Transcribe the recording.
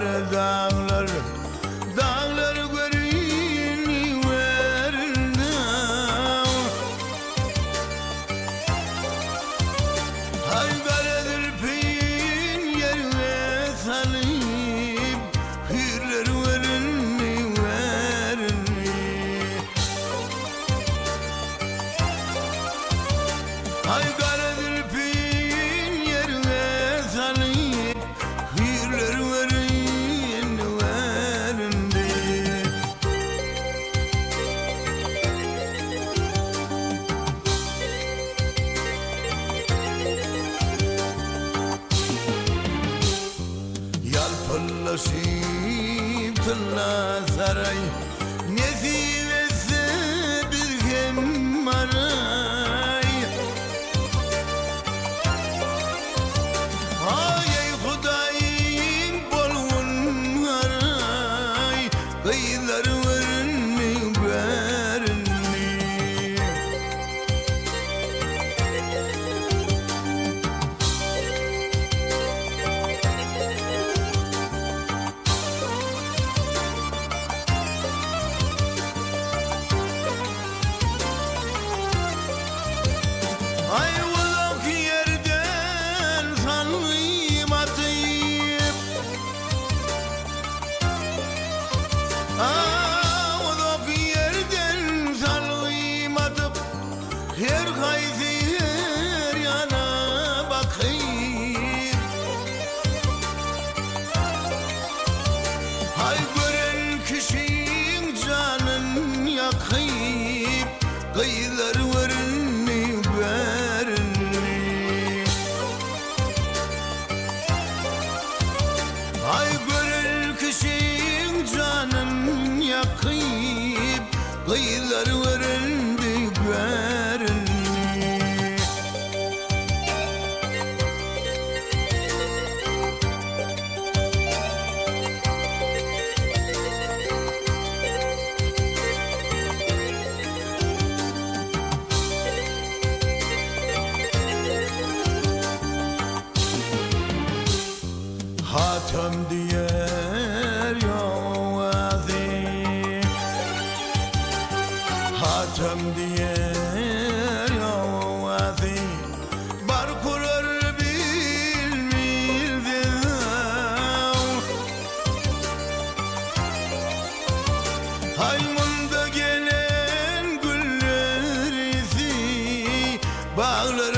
kara dağlar, dağlar görünüverdi. Hay karadır peyin yerine salıp hürler görünüverdi. Hay karadır peyin yerine salıp hürler görünüverdi. Yalpınlaşıp tırla saray, nesip etse bir gemmaray. Ay ey Hudayım bolgun haray, kıyılar verini verini. Ay uzak yerden sanmayım atayım. Uzak yerden sanmayım atıp her kaysi her yana bakayım. Hay gören kişinin canın yakayım, kıyılar verini verini. Ay gören kişinin canın yakayım, kıyılar verini verini. Hatem diyer yovazi, hatem diyer yovazi. Bar kurar bilmildim. Haymunda gelen güller isi bağlar